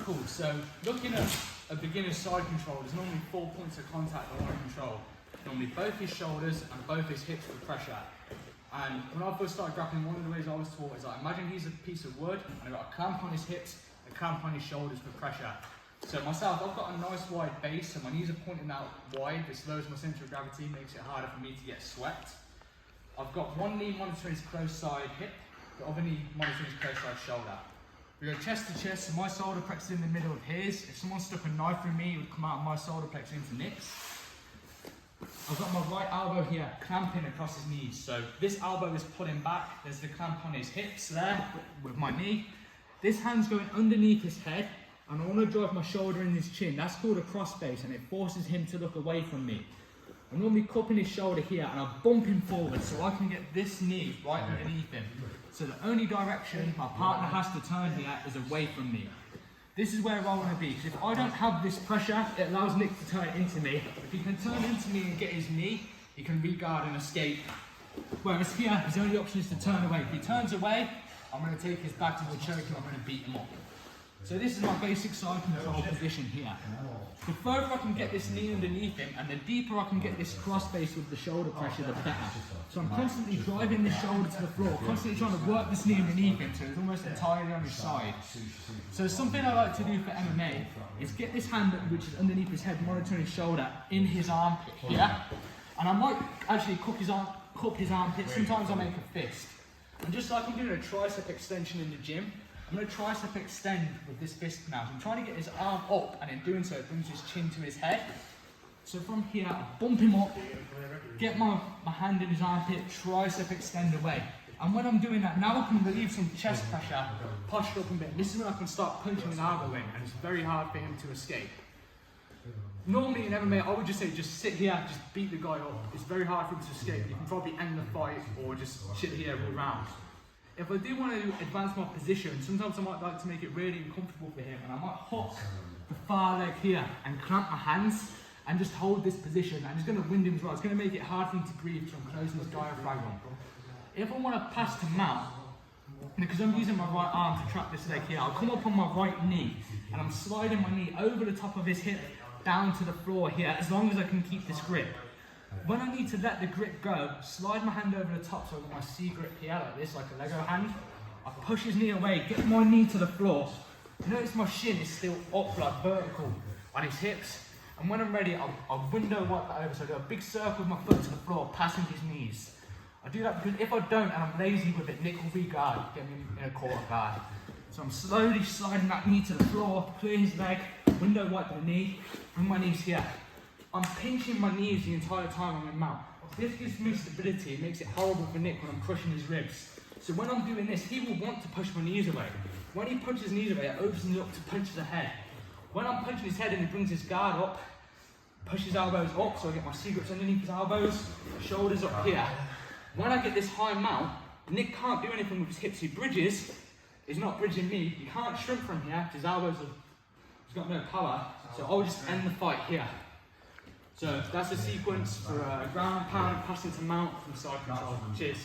Cool, so looking at a beginner's side control, there's normally 4 points of contact I want to control. Normally both his shoulders and both his hips for pressure. And when I first started grappling, one of the ways I was taught is like, imagine he's a piece of wood and I've got a clamp on his hips, a clamp on his shoulders for pressure. So myself, I've got a nice wide base, so my knees are pointing out wide. This lowers my centre of gravity, makes it harder for me to get swept. I've got one knee monitoring his close side hip, the other knee monitoring his close side shoulder. We go chest to chest, so my solar plexus in the middle of his. If someone stuck a knife through me, it would come out of my solar plexus into Nick's. I've got my right elbow here clamping across his knees. So this elbow is pulling back. There's the clamp on his hips there with my knee. This hand's going underneath his head, and I want to drive my shoulder in his chin. That's called a cross base, and it forces him to look away from me. I'm normally cupping his shoulder here, and I bump him forward so I can get this knee right underneath him. So the only direction my partner has to turn here is away from me. This is where I want to be, because if I don't have this pressure, it allows Nick to turn into me. If he can turn into me and get his knee, he can re-guard and escape. Whereas here, his only option is to turn away. If he turns away, I'm going to take his back to the choke and I'm going to beat him up. So this is my basic side control position here. The further I can get this knee underneath him, and the deeper I can get this cross base with the shoulder pressure, the better. So I'm constantly driving this shoulder to the floor, constantly trying to work this knee underneath him so it's almost entirely on his side. So something I like to do for MMA is get this hand, which is underneath his head, monitoring his shoulder, in his armpit here. And I might actually cup his armpit, sometimes I make a fist. And just like I'm doing a tricep extension in the gym, I'm going to tricep extend with this fist now. So I'm trying to get his arm up, and in doing so, it brings his chin to his head. So from here, I bump him up, get my hand in his armpit, tricep extend away. And when I'm doing that, now I can relieve some chest pressure, posture up a bit. This is when I can start punching an elbow in, and it's very hard for him to escape. Normally in MMA, I would just say, just sit here, just beat the guy up. It's very hard for him to escape. You can probably end the fight, or just sit here all round. If I do want to advance my position, sometimes I might like to make it really uncomfortable for him, and I might hook the far leg here and clamp my hands and just hold this position, and it's going to wind him as well. It's going to make it hard for him to breathe, so I'm closing his diaphragm. If I want to pass to mount, because I'm using my right arm to trap this leg here, I'll come up on my right knee and I'm sliding my knee over the top of his hip down to the floor here, as long as I can keep this grip. When I need to let the grip go, slide my hand over the top so I've got my C grip here like this, like a Lego hand. I push his knee away, get my knee to the floor. Notice my shin is still up, like vertical on his hips. And when I'm ready, I'll window wipe that over, so I do a big circle with my foot to the floor, passing his knees. I do that because if I don't and I'm lazy with it, Nick will re-guard, get me in a quarter guard. So I'm slowly sliding that knee to the floor, clear his leg, window wipe the knee, bring my knees here. I'm pinching my knees the entire time I'm in mount. This gives me stability. It makes it horrible for Nick when I'm crushing his ribs. So when I'm doing this, he will want to push my knees away. When he punches his knees away, it opens me up to punch the head. When I'm punching his head and he brings his guard up, push his elbows up so I get my C grips underneath his elbows, shoulders up here. When I get this high mount, Nick can't do anything with his hips. He bridges, he's not bridging me. He can't shrink from here because his elbows he's got no power. So I'll just end the fight here. So that's the sequence for ground and pound, passing to mount from side control. Cheers.